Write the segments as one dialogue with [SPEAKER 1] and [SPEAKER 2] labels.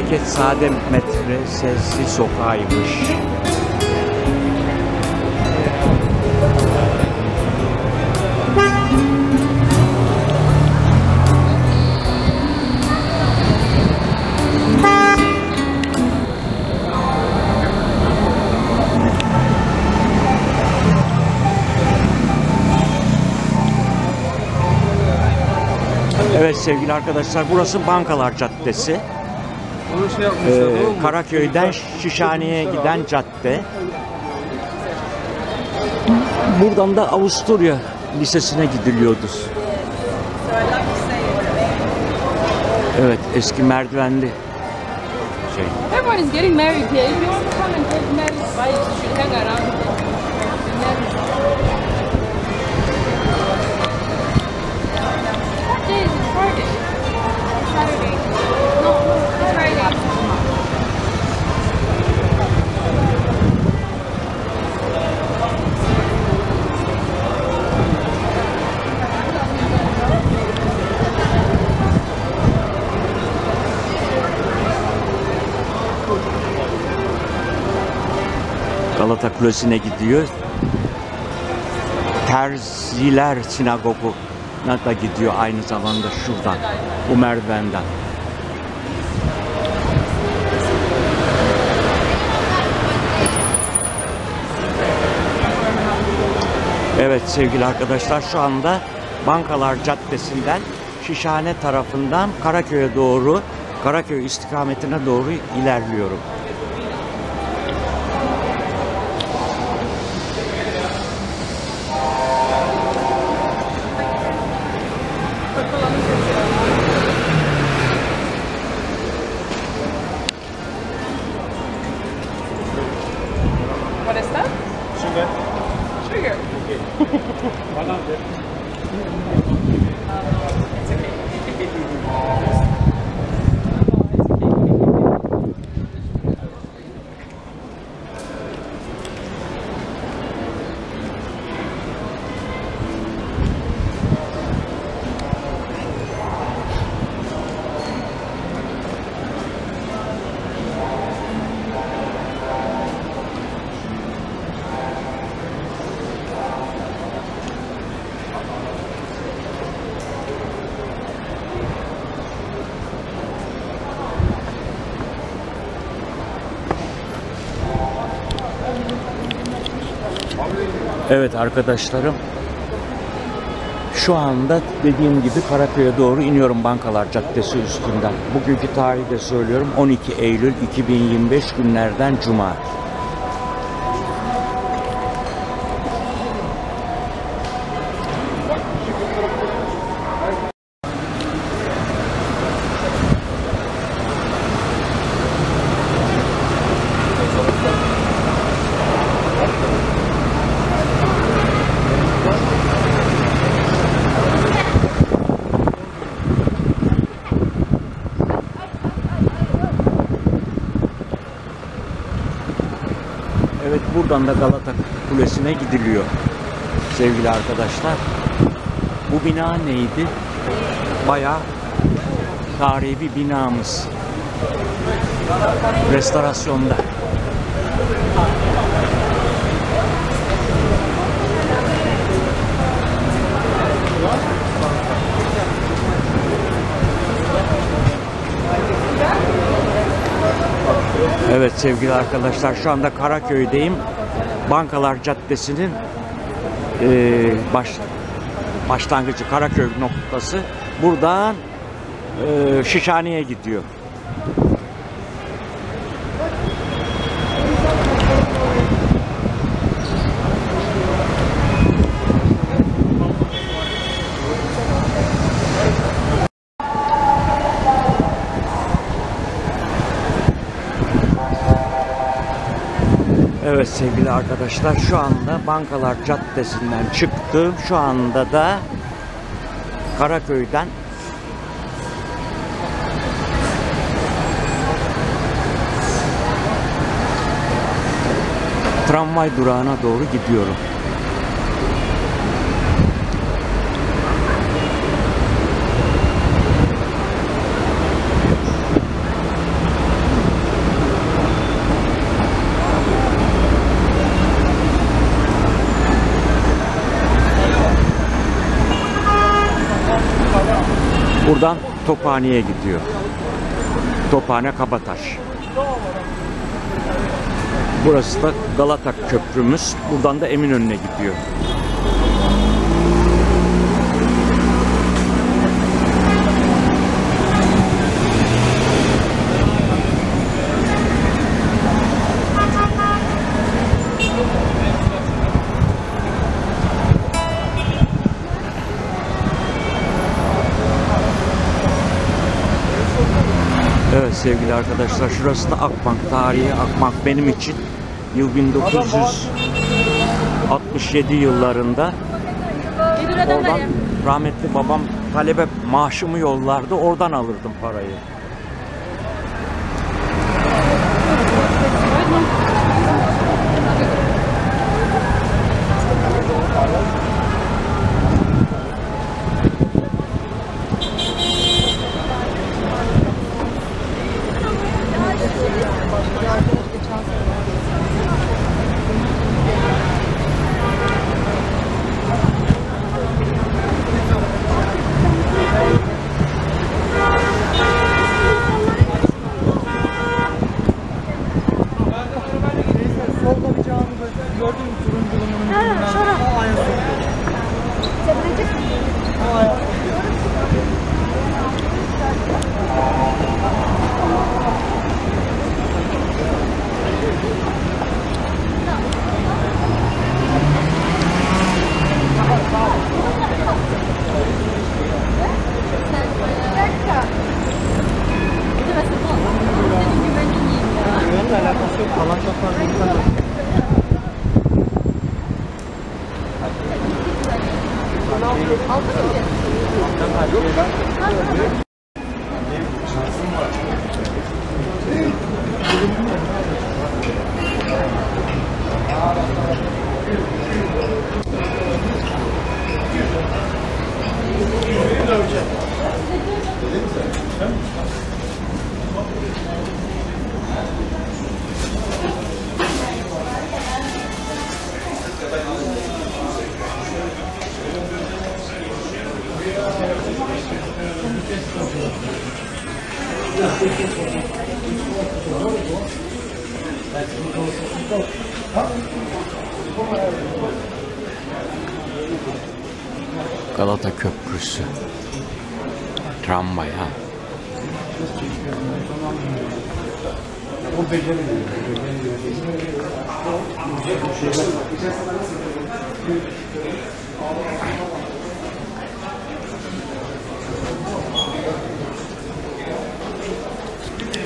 [SPEAKER 1] Memleket Sade Medresesi sokağıymış. Evet sevgili arkadaşlar, burası Bankalar Caddesi. Karaköy'den Şişhane'ye giden cadde. Buradan da Avusturya Lisesi'ne gidiliyordu. Evet, eski merdivenli şey.
[SPEAKER 2] Everyone is getting married here. If you want to come and get married, why you should hang around here. What day is it? Friday. Saturday. No, Friday.
[SPEAKER 1] Galata Kulesi'ne gidiyor. Terziler Sinagogu'na da gidiyor aynı zamanda şuradan, bu merdivenden. Evet sevgili arkadaşlar, şu anda Bankalar Caddesi'nden Şişhane tarafından Karaköy'e doğru, Karaköy istikametine doğru ilerliyorum.
[SPEAKER 2] What is that?
[SPEAKER 3] Sugar.
[SPEAKER 2] Sugar.
[SPEAKER 3] One of them.
[SPEAKER 2] It's okay.
[SPEAKER 1] Evet arkadaşlarım, şu anda dediğim gibi Karaköy'e doğru iniyorum Bankalar Caddesi üstünden. Bugünkü tarihi de söylüyorum, 12 Eylül 2025 günlerden Cuma. Evet, buradan da Galata Kulesi'ne gidiliyor sevgili arkadaşlar. Bu bina neydi? Bayağı tarihi bir binamız. Restorasyonda. Evet sevgili arkadaşlar, şu anda Karaköy'deyim. Bankalar Caddesi'nin başlangıcı, Karaköy noktası. Buradan Şişhane'ye gidiyor. Evet sevgili arkadaşlar, şu anda Bankalar Caddesi'nden çıktım. Şu anda da Karaköy'den tramvay durağına doğru gidiyorum. Buradan Tophane'ye gidiyor. Tophane Kabataş. Burası da Galata Köprümüz. Buradan da Eminönü'ne gidiyor. Evet sevgili arkadaşlar, şurası da Akbank. Tarihi Akbank benim için yıl 1967 yıllarında. Oradan rahmetli babam talebe maaşımı yollardı. Oradan alırdım parayı.
[SPEAKER 3] Solda bir camı gördün mü? Turunculuğunun ucundan. O ayağı sokuyor. O ayağı güvenle alakası yok. Kalan çok fazla insan var.
[SPEAKER 1] Galata Köprüsü. Tramvay ha.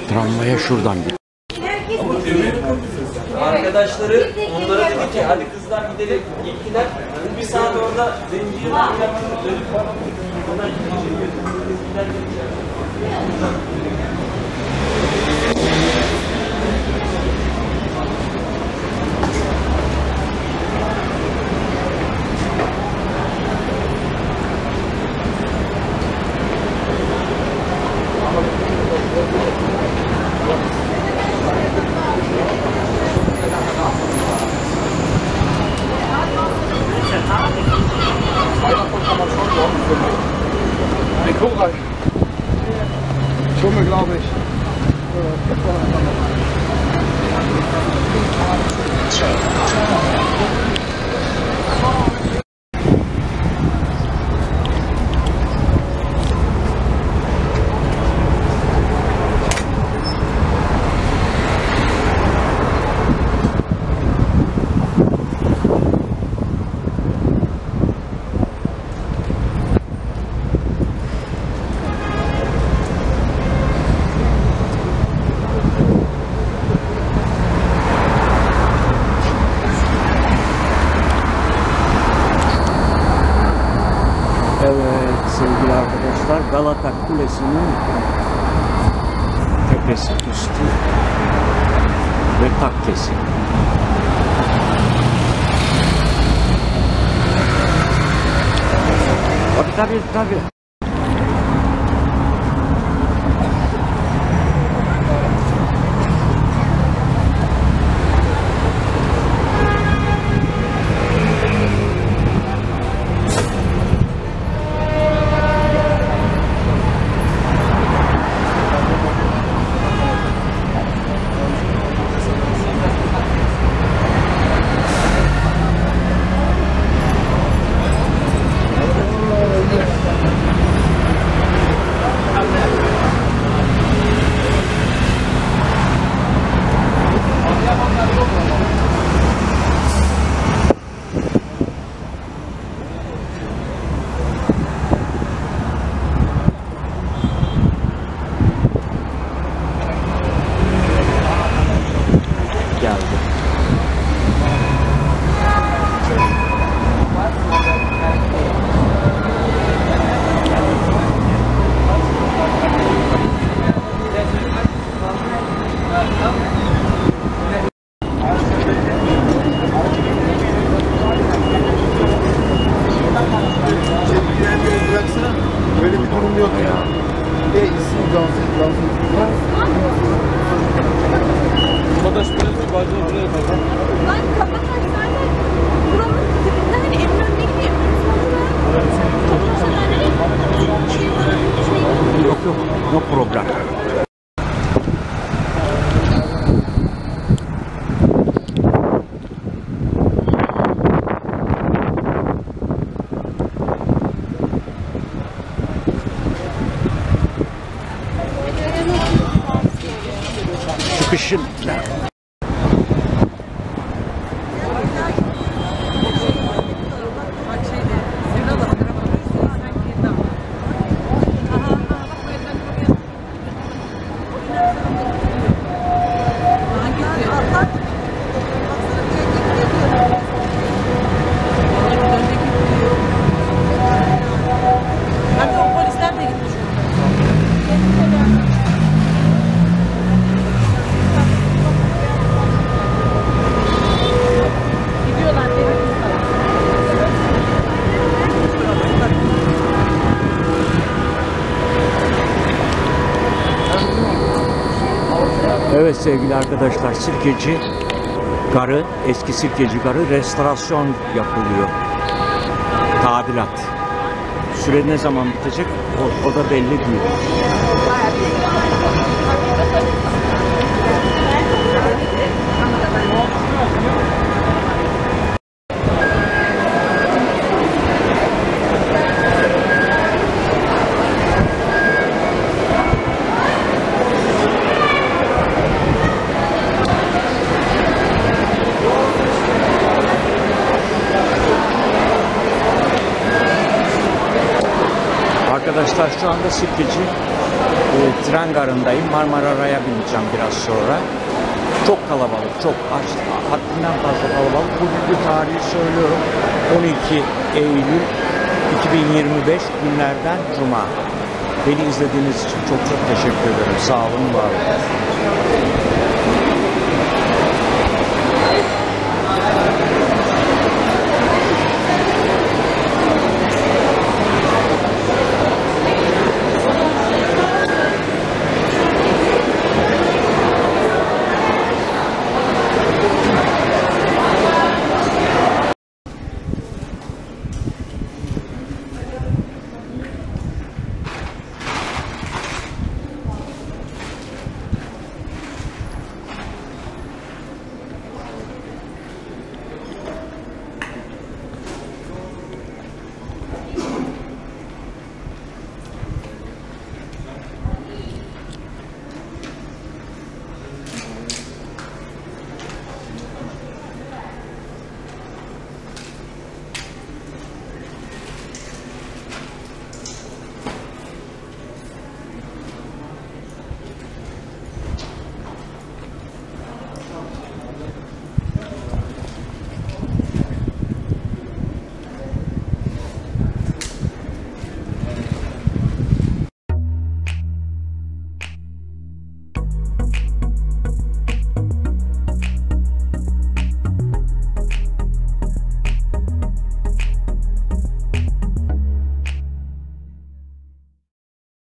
[SPEAKER 1] Tramvaya şuradan git.
[SPEAKER 4] Arkadaşları onlara dedi ki hadi kızlar gidelim. Gittiler. Bir saat orada zenciye dönüp
[SPEAKER 3] Summe, glaube ich.
[SPEAKER 1] Evet sevgili arkadaşlar, Galata Kulesi'nin tepesi, üstü ve takkesi. Tabii. Şimdi evet sevgili arkadaşlar, Sirkeci Garı, eski Sirkeci Garı restorasyon yapılıyor. Tadilat. Süre ne zaman bitecek? O da belli değil. Arkadaşlar şu anda Sirkeci tren garındayım. Marmara Ray'a bineceğim biraz sonra. Çok kalabalık, çok haddinden fazla kalabalık. Bugünkü tarihi söylüyorum. 12 Eylül 2025 günlerden Cuma. Beni izlediğiniz için çok çok teşekkür ederim. Sağ olun, var olun.